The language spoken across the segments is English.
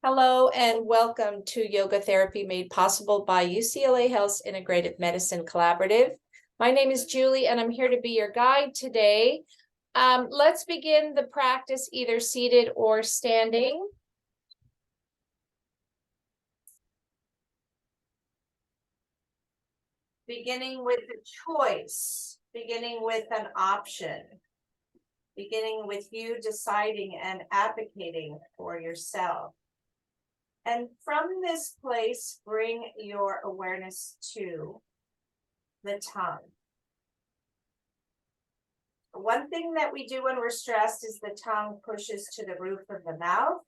Hello and welcome to Yoga Therapy made possible by UCLA Health's Integrative Medicine Collaborative. My name is Julie and I'm here to be your guide today. Let's begin the practice either seated or standing. Beginning with a choice, beginning with an option, beginning with you deciding and advocating for yourself. And from this place, bring your awareness to the tongue. One thing that we do when we're stressed is the tongue pushes to the roof of the mouth,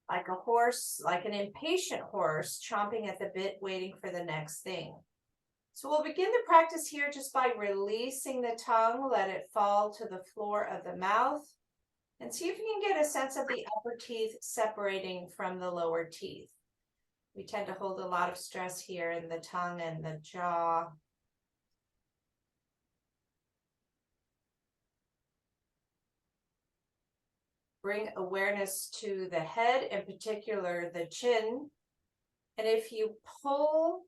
like a horse, like an impatient horse, chomping at the bit, waiting for the next thing. So we'll begin the practice here just by releasing the tongue, let it fall to the floor of the mouth, and see if you can get a sense of the upper teeth separating from the lower teeth. We tend to hold a lot of stress here in the tongue and the jaw. Bring awareness to the head, in particular the chin. And if you pull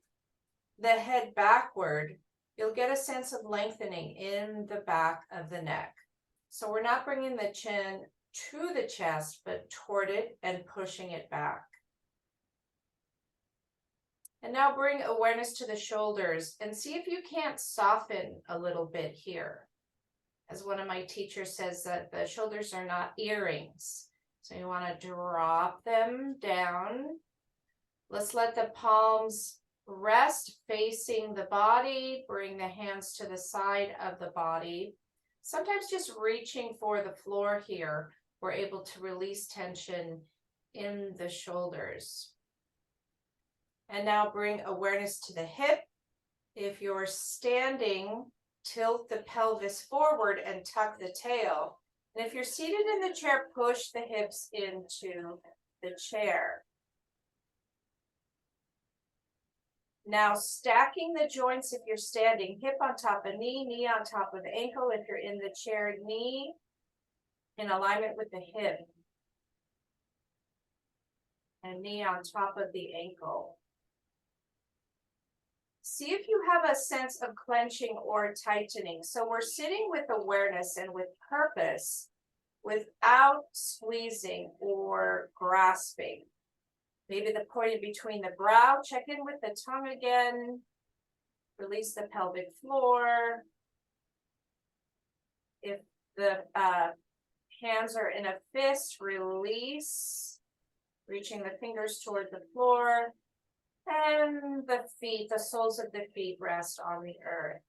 the head backward, you'll get a sense of lengthening in the back of the neck. So we're not bringing the chin to the chest, but toward it and pushing it back. And now bring awareness to the shoulders and see if you can't soften a little bit here. As one of my teachers says, that the shoulders are not earrings. So you want to drop them down. Let's let the palms rest facing the body. Bring the hands to the side of the body. Sometimes just reaching for the floor here, we're able to release tension in the shoulders. And now bring awareness to the hip. If you're standing, tilt the pelvis forward and tuck the tail. And if you're seated in the chair, push the hips into the chair. Now stacking the joints if you're standing, hip on top of knee, knee on top of ankle. If you're in the chair, knee in alignment with the hip. And knee on top of the ankle. See if you have a sense of clenching or tightening. So we're sitting with awareness and with purpose without squeezing or grasping. Maybe the point between the brow, check in with the tongue again. Release the pelvic floor. If the hands are in a fist, release, reaching the fingers toward the floor. And the feet, the soles of the feet rest on the earth.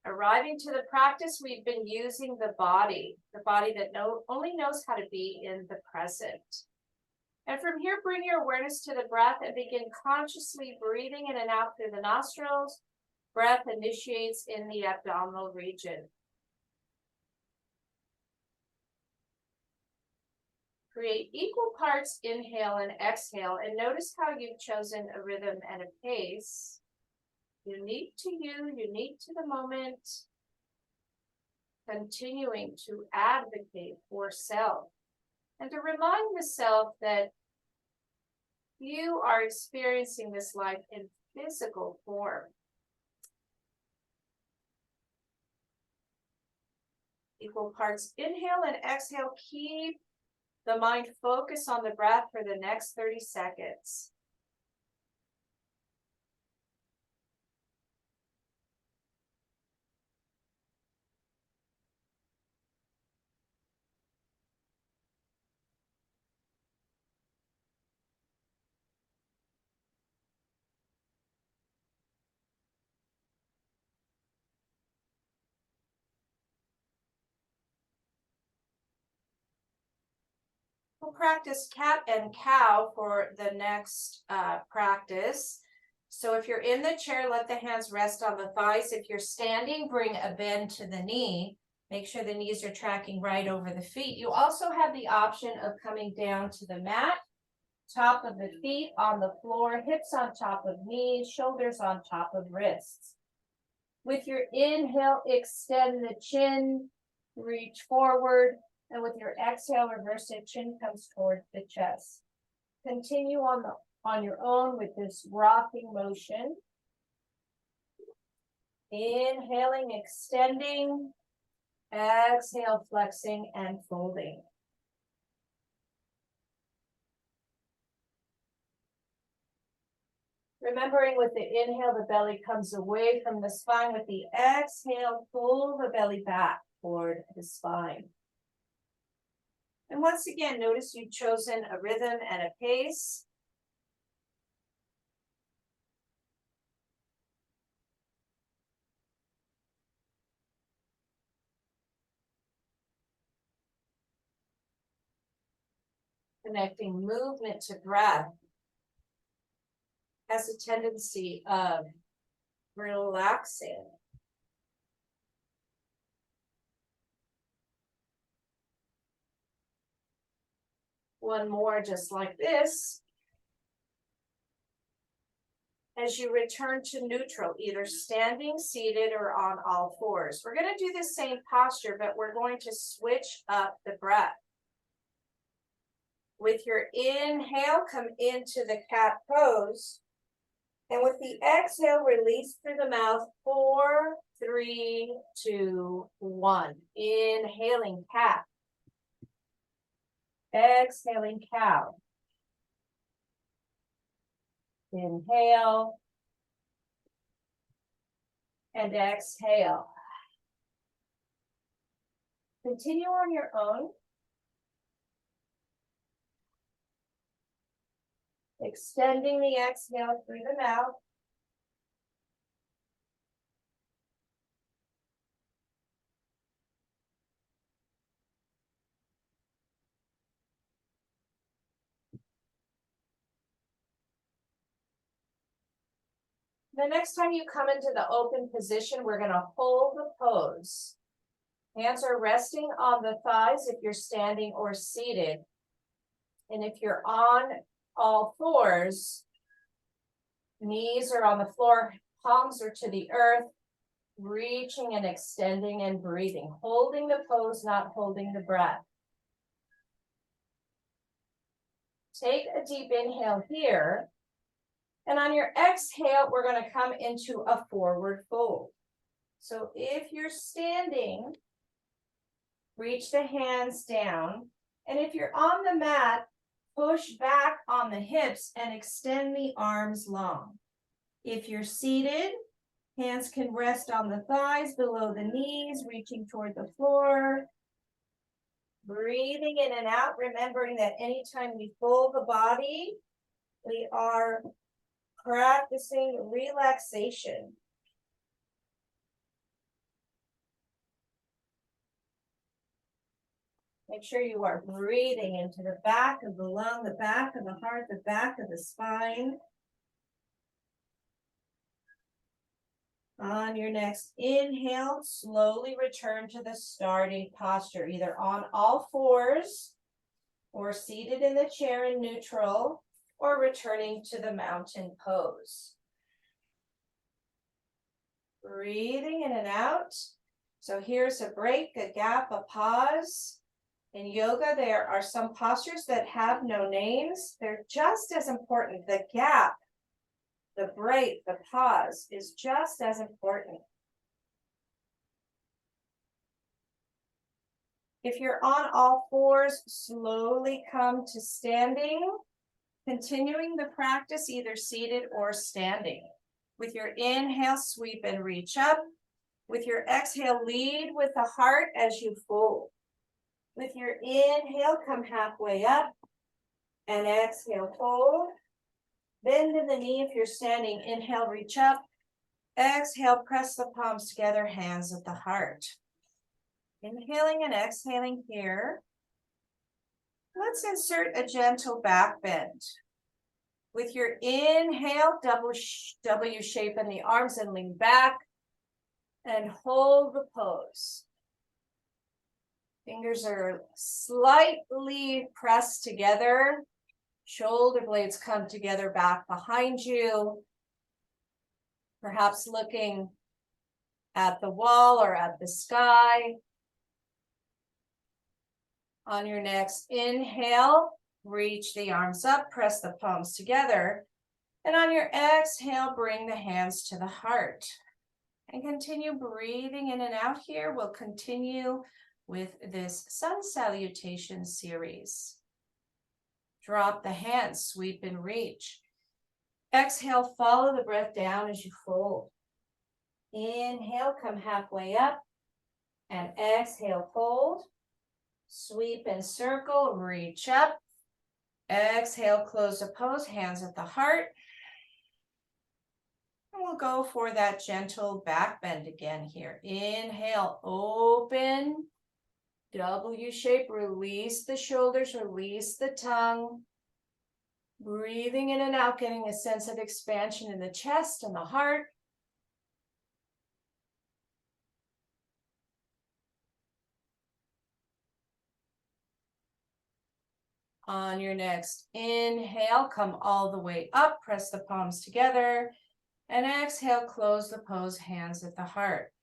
Arriving to the practice, we've been using the body that only knows how to be in the present. And from here, bring your awareness to the breath and begin consciously breathing in and out through the nostrils. Breath initiates in the abdominal region. Create equal parts inhale and exhale, and notice how you've chosen a rhythm and a pace. Unique to you, unique to the moment. Continuing to advocate for self. And to remind the self that you are experiencing this life in physical form. Equal parts inhale and exhale. Keep the mind focused on the breath for the next 30 seconds. We'll practice cat and cow for the next practice. So if you're in the chair, let the hands rest on the thighs. If you're standing, bring a bend to the knee. Make sure the knees are tracking right over the feet. You also have the option of coming down to the mat, top of the feet on the floor, hips on top of knees, shoulders on top of wrists. With your inhale, extend the chin, reach forward. And with your exhale, reverse it, chin comes towards the chest. Continue on your own with this rocking motion. Inhaling, extending, exhale, flexing and folding. Remembering with the inhale, the belly comes away from the spine. With the exhale, pull the belly back toward the spine. And once again, notice you've chosen a rhythm and a pace. Connecting movement to breath has a tendency of relaxing. One more just like this. As you return to neutral, either standing, seated, or on all fours. We're going to do the same posture, but we're going to switch up the breath. With your inhale, come into the cat pose. And with the exhale, release through the mouth. 4, 3, 2, 1. Inhaling cat. Exhaling cow. Inhale. And exhale. Continue on your own. Extending the exhale through the mouth. The next time you come into the open position, we're going to hold the pose. Hands are resting on the thighs if you're standing or seated. And if you're on all fours, knees are on the floor, palms are to the earth, reaching and extending and breathing, holding the pose, not holding the breath. Take a deep inhale here. And on your exhale, we're going to come into a forward fold. So if you're standing, reach the hands down. And if you're on the mat, push back on the hips and extend the arms long. If you're seated, hands can rest on the thighs, below the knees, reaching toward the floor. Breathing in and out, remembering that anytime we fold the body, we are practicing relaxation. Make sure you are breathing into the back of the lung, the back of the heart, the back of the spine. On your next inhale, slowly return to the starting posture, either on all fours or seated in the chair in neutral, or returning to the mountain pose. Breathing in and out. So here's a break, a gap, a pause. In yoga, there are some postures that have no names. They're just as important. The gap, the break, the pause is just as important. If you're on all fours, slowly come to standing. Continuing the practice either seated or standing. With your inhale, sweep and reach up. With your exhale, lead with the heart as you fold. With your inhale, come halfway up. And exhale, fold. Bend in the knee if you're standing. Inhale, reach up. Exhale, press the palms together, hands at the heart. Inhaling and exhaling here. Let's insert a gentle back bend. With your inhale, W shape in the arms and lean back and hold the pose. Fingers are slightly pressed together. Shoulder blades come together back behind you. Perhaps looking at the wall or at the sky. On your next inhale, reach the arms up, press the palms together. And on your exhale, bring the hands to the heart. And continue breathing in and out here. We'll continue with this sun salutation series. Drop the hands, sweep and reach. Exhale, follow the breath down as you fold. Inhale, come halfway up. And exhale, fold. Sweep and circle, reach up. Exhale, close the pose, hands at the heart. And we'll go for that gentle back bend again here. Inhale, open, W shape, release the shoulders, release the tongue. Breathing in and out, getting a sense of expansion in the chest and the heart. On your next inhale, come all the way up, press the palms together, and exhale, close the pose, hands at the heart.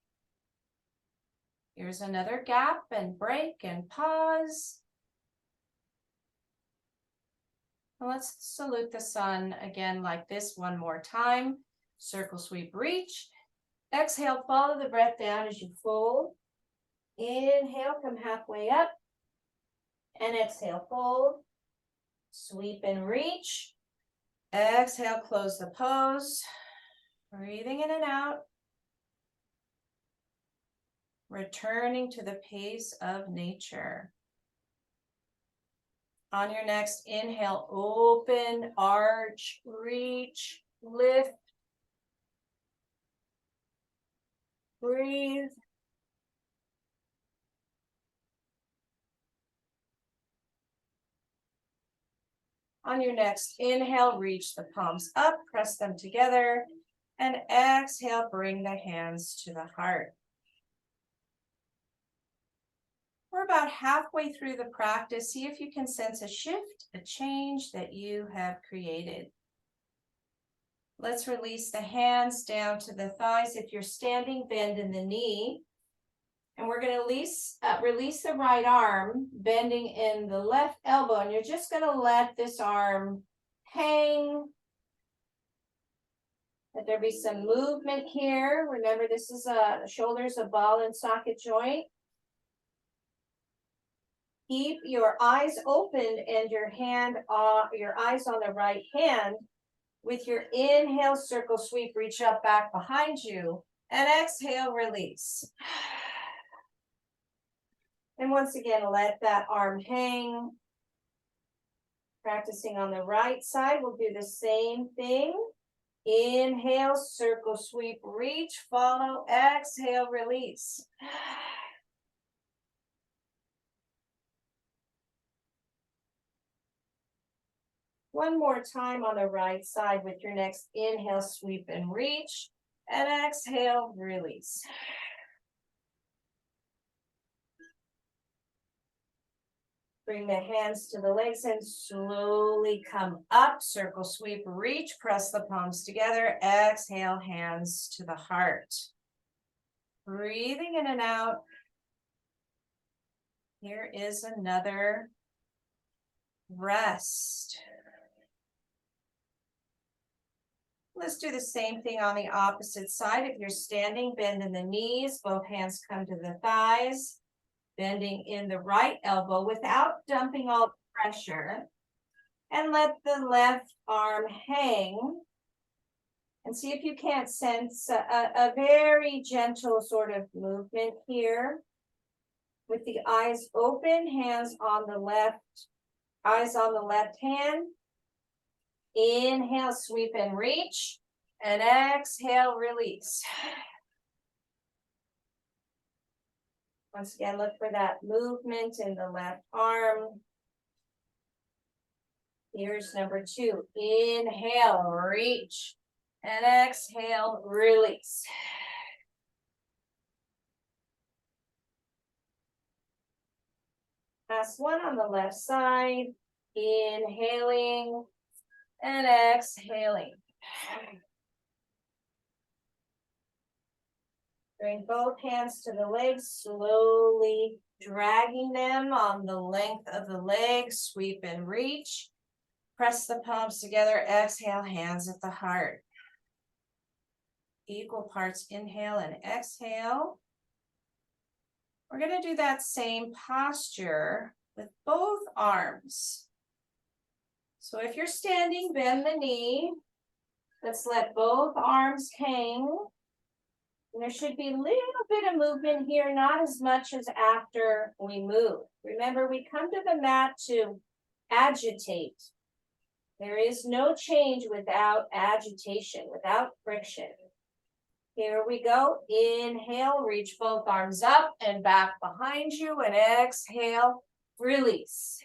Here's another gap and break and pause. And let's salute the sun again like this one more time. Circle, sweep, reach. Exhale, follow the breath down as you fold. Inhale, come halfway up. And exhale, fold. Sweep and reach. Exhale, close the pose. Breathing in and out. Returning to the pace of nature. On your next inhale, open, arch, reach, lift. Breathe. On your next inhale, reach the palms up, press them together, and exhale, bring the hands to the heart. We're about halfway through the practice. See if you can sense a shift, a change that you have created. Let's release the hands down to the thighs. If you're standing, bend in the knee. And we're going to release the right arm, bending in the left elbow. And you're just going to let this arm hang. Let there be some movement here. Remember, this is the shoulder's a ball and socket joint. Keep your eyes open and your eyes on the right hand. With your inhale, circle, sweep, reach up, back behind you. And exhale, release. And once again, let that arm hang. Practicing on the right side, we'll do the same thing. Inhale, circle, sweep, reach, follow, exhale, release. One more time on the right side with your next inhale, sweep and reach, and exhale, release. Bring the hands to the legs and slowly come up, circle, sweep, reach, press the palms together, exhale, hands to the heart. Breathing in and out. Here is another rest. Let's do the same thing on the opposite side. If you're standing, bend in the knees, both hands come to the thighs, bending in the right elbow without dumping all the pressure. And let the left arm hang. And see if you can't sense a very gentle sort of movement here. With the eyes open, hands on the left, eyes on the left hand. Inhale, sweep and reach, and exhale, release. Once again, look for that movement in the left arm. Here's number 2. Inhale, reach, and exhale, release. Last one on the left side. Inhaling and exhaling. Bring both hands to the legs, slowly dragging them on the length of the legs, sweep and reach. Press the palms together, exhale, hands at the heart. Equal parts inhale and exhale. We're going to do that same posture with both arms. So if you're standing, bend the knee. Let's let both arms hang. And there should be a little bit of movement here, not as much as after we move. Remember, we come to the mat to agitate. There is no change without agitation, without friction. Here we go. Inhale, reach both arms up and back behind you, and exhale, release.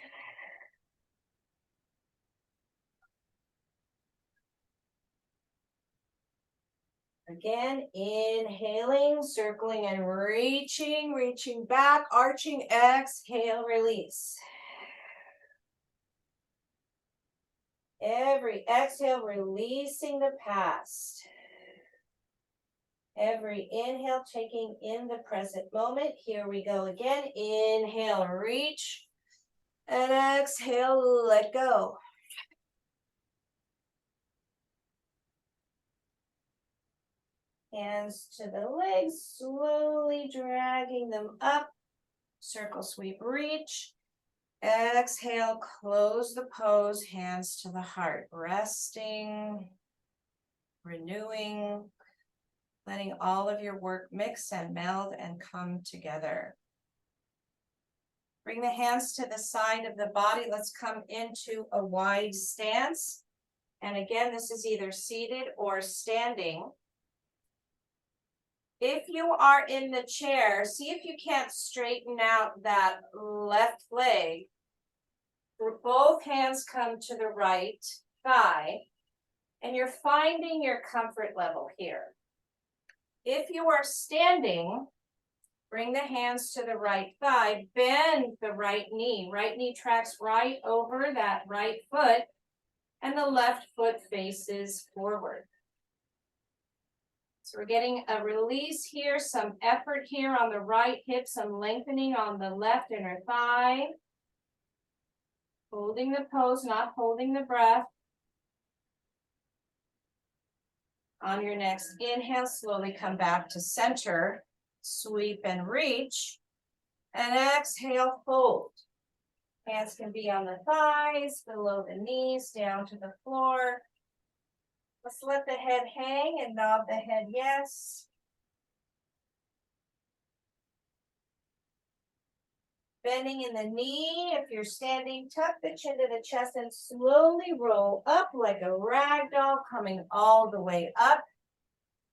Again, inhaling, circling and reaching back, arching, exhale, release. Every exhale, releasing the past. Every inhale, taking in the present moment. Here we go again. Inhale, reach. And exhale, let go. Hands to the legs, slowly dragging them up. Circle, sweep, reach. Exhale, close the pose, hands to the heart. Resting, renewing, letting all of your work mix and meld and come together. Bring the hands to the side of the body. Let's come into a wide stance. And again, this is either seated or standing. If you are in the chair, see if you can't straighten out that left leg. Both hands come to the right thigh, and you're finding your comfort level here. If you are standing, bring the hands to the right thigh, bend the right knee tracks right over that right foot, and the left foot faces forward. So we're getting a release here, some effort here on the right hip, some lengthening on the left inner thigh. Holding the pose, not holding the breath. On your next inhale, slowly come back to center. Sweep and reach. And exhale, fold. Hands can be on the thighs, below the knees, down to the floor. Let's let the head hang and nod the head yes. Bending in the knee, if you're standing, tuck the chin to the chest and slowly roll up like a rag doll, coming all the way up.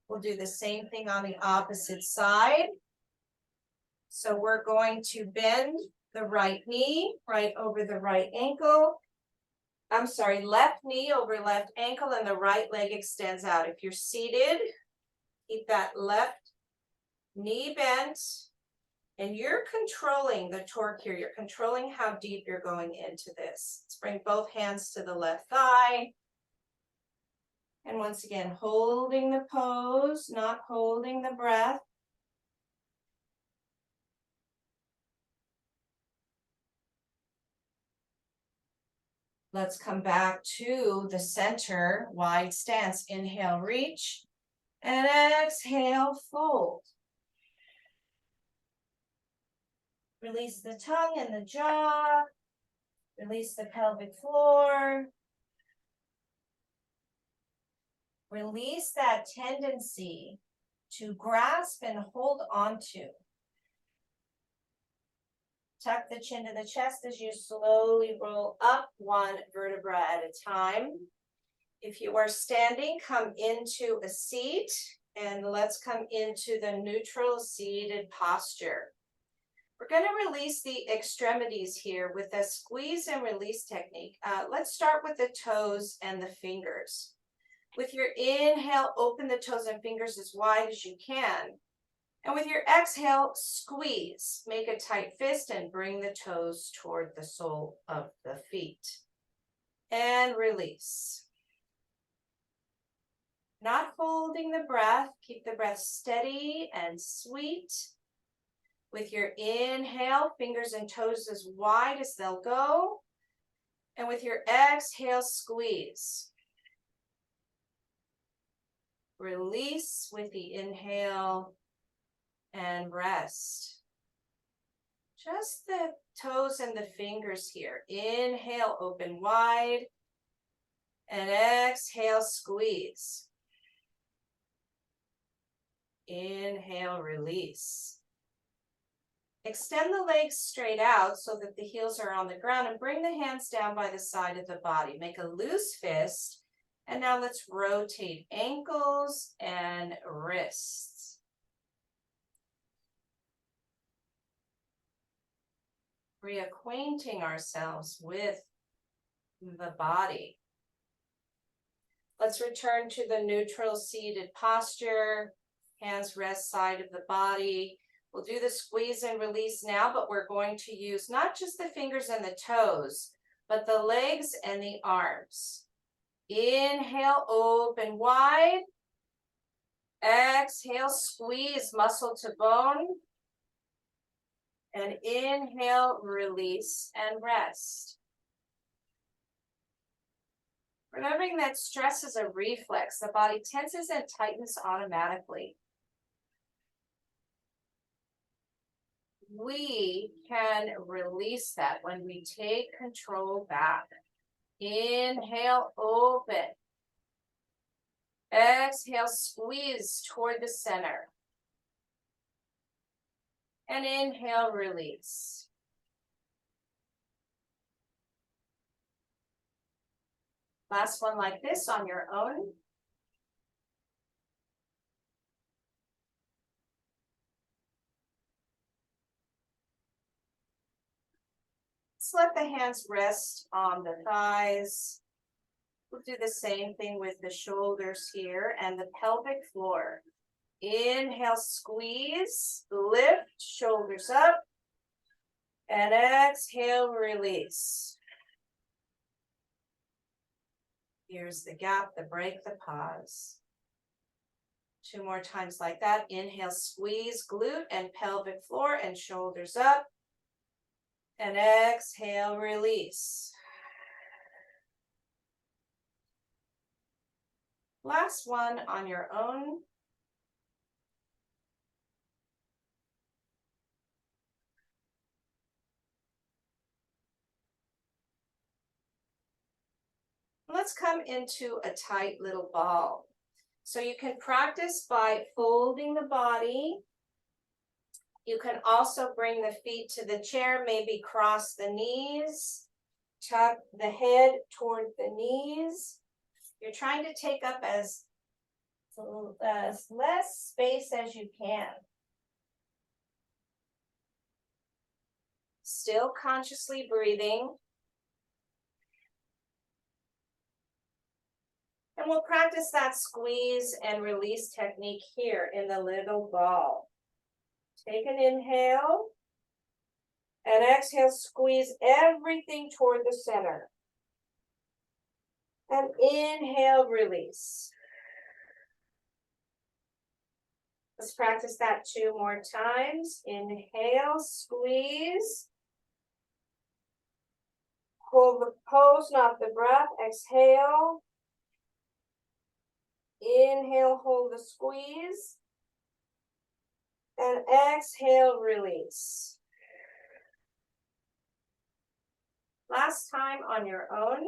We'll do the same thing on the opposite side. So we're going to bend the right knee right over the right ankle. Left knee over left ankle, and the right leg extends out. If you're seated, keep that left knee bent, and you're controlling the torque here. You're controlling how deep you're going into this. Let's bring both hands to the left thigh. And once again, holding the pose, not holding the breath. Let's come back to the center, wide stance. Inhale, reach, and exhale, fold. Release the tongue and the jaw. Release the pelvic floor. Release that tendency to grasp and hold onto. Tuck the chin to the chest as you slowly roll up one vertebra at a time. If you are standing, come into a seat, and let's come into the neutral seated posture. We're going to release the extremities here with a squeeze and release technique. Let's start with the toes and the fingers. With your inhale, open the toes and fingers as wide as you can. And with your exhale, squeeze. Make a tight fist and bring the toes toward the sole of the feet. And release. Not holding the breath. Keep the breath steady and sweet. With your inhale, fingers and toes as wide as they'll go. And with your exhale, squeeze. Release with the inhale and rest. Just the toes and the fingers here. Inhale, open wide. And exhale, squeeze. Inhale, release. Extend the legs straight out so that the heels are on the ground and bring the hands down by the side of the body. Make a loose fist. And now let's rotate ankles and wrists. Reacquainting ourselves with the body. Let's return to the neutral seated posture. Hands rest side of the body. We'll do the squeeze and release now, but we're going to use not just the fingers and the toes, but the legs and the arms. Inhale, open wide. Exhale, squeeze muscle to bone. And inhale, release and rest. Remembering that stress is a reflex, the body tenses and tightens automatically. We can release that when we take control back. Inhale, open. Exhale, squeeze toward the center. And inhale, release. Last one like this on your own. Let's let the hands rest on the thighs. We'll do the same thing with the shoulders here and the pelvic floor. Inhale, squeeze, lift, shoulders up. And exhale, release. Here's the gap, the break, the pause. 2 more times like that. Inhale, squeeze, glute and pelvic floor and shoulders up. And exhale, release. Last one on your own. Let's come into a tight little ball. So you can practice by folding the body. You can also bring the feet to the chair, maybe cross the knees, tuck the head toward the knees. You're trying to take up as less space as you can. Still consciously breathing. And we'll practice that squeeze and release technique here in the little ball. Take an inhale and exhale, squeeze everything toward the center. And inhale, release. Let's practice that 2 more times. Inhale, squeeze. Hold the pose, not the breath. Exhale. Inhale, hold the squeeze. And exhale, release. Last time on your own.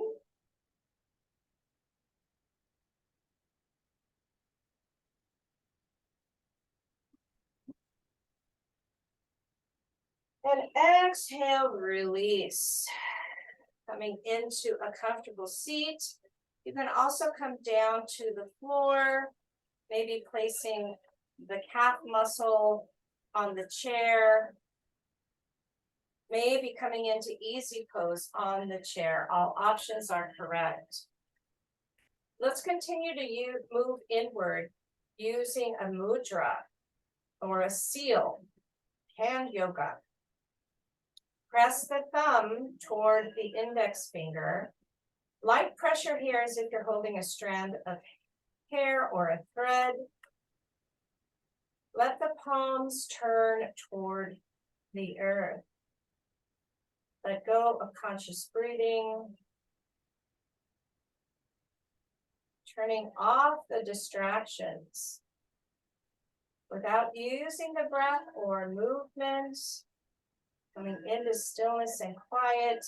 And exhale, release. Coming into a comfortable seat. You can also come down to the floor, maybe placing the calf muscle on the chair. Maybe coming into easy pose on the chair. All options are correct. Let's continue to move inward using a mudra or a seal, hand yoga. Press the thumb toward the index finger. Light pressure here as if you're holding a strand of hair or a thread. Let the palms turn toward the earth. Let go of conscious breathing. Turning off the distractions without using the breath or movement. Coming into stillness and quiet.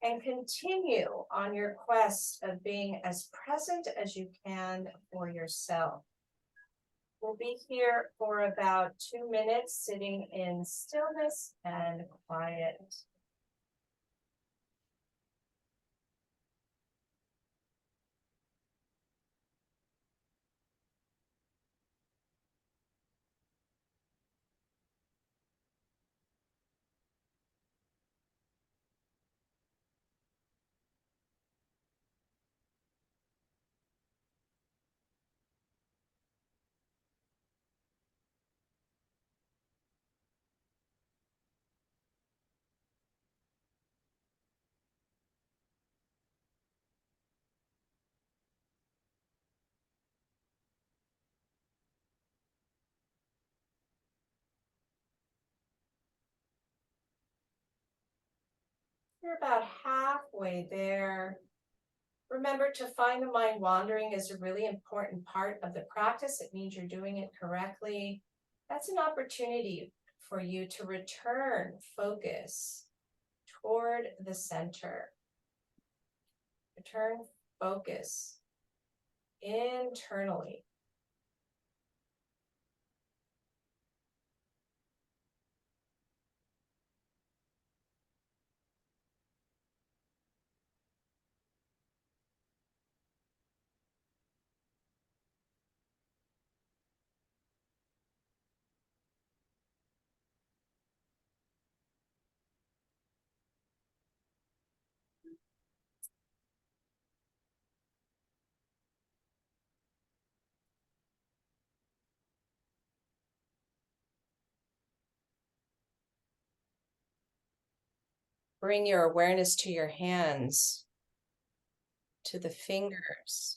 And continue on your quest of being as present as you can for yourself. We'll be here for about 2 minutes, sitting in stillness and quiet. You're about halfway there. Remember, to find the mind wandering is a really important part of the practice. It means you're doing it correctly. That's an opportunity for you to return focus toward the center. Return focus internally. Bring your awareness to your hands, to the fingers,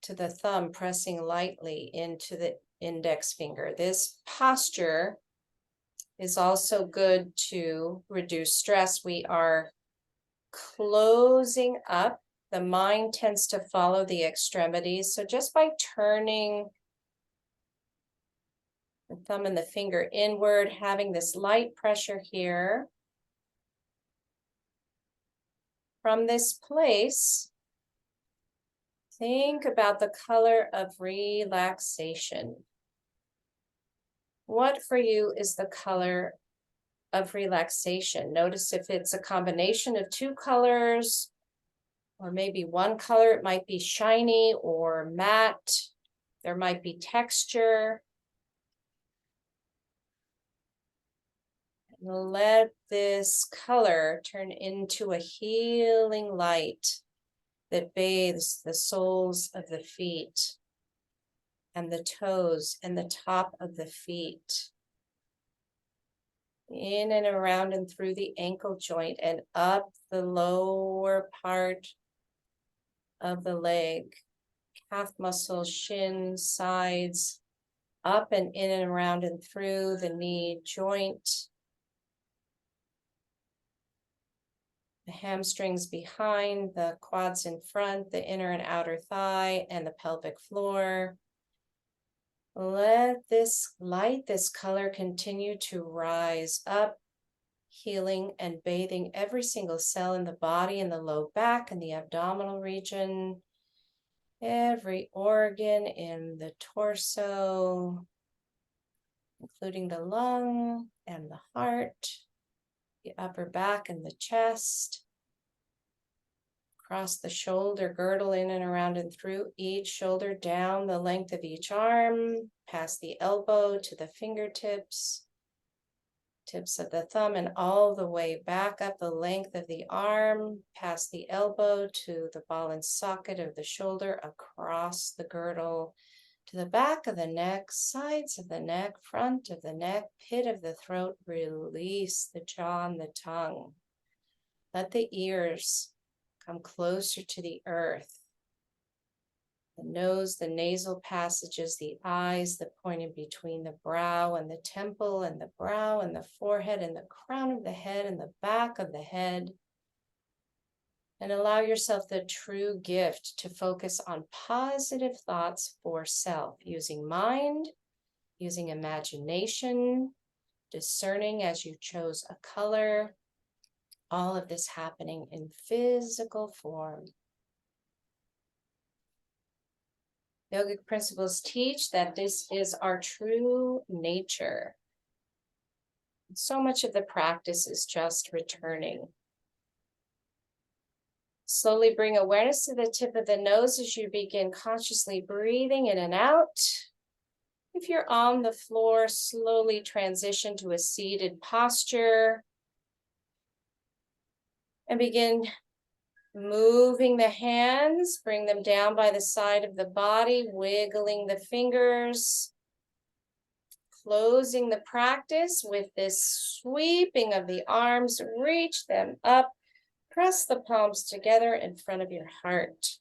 to the thumb pressing lightly into the index finger. This posture is also good to reduce stress. We are closing up. The mind tends to follow the extremities. So just by turning the thumb and the finger inward, having this light pressure here, from this place, think about the color of relaxation. What for you is the color of relaxation? Notice if it's a combination of two colors, or maybe one color. It might be shiny or matte. There might be texture. Let this color turn into a healing light that bathes the soles of the feet and the toes and the top of the feet, in and around and through the ankle joint and up the lower part of the leg, calf muscles, shins, sides, up and in and around and through the knee joint, the hamstrings behind, the quads in front, the inner and outer thigh, and the pelvic floor. Let this light, this color continue to rise up, healing and bathing every single cell in the body, in the low back, and the abdominal region, every organ in the torso, including the lung and the heart, the upper back and the chest, across the shoulder girdle, in and around and through each shoulder, down the length of each arm, past the elbow to the fingertips, tips of the thumb, and all the way back up the length of the arm, past the elbow to the ball and socket of the shoulder, across the girdle, to the back of the neck, sides of the neck, front of the neck, pit of the throat. Release the jaw and the tongue. Let the ears come closer to the earth. The nose, the nasal passages, the eyes, the point in between the brow and the temple, and the brow and the forehead, and the crown of the head, and the back of the head. And allow yourself the true gift to focus on positive thoughts for self, using mind, using imagination, discerning as you chose a color, all of this happening in physical form. Yogic principles teach that this is our true nature. So much of the practice is just returning. Slowly bring awareness to the tip of the nose as you begin consciously breathing in and out. If you're on the floor, slowly transition to a seated posture and begin moving the hands. Bring them down by the side of the body, wiggling the fingers. Closing the practice with this sweeping of the arms, reach them up. Press the palms together in front of your heart.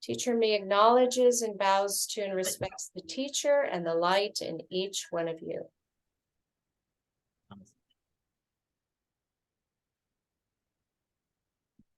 Teacher me acknowledges and bows to and respects the teacher and the light in each one of you.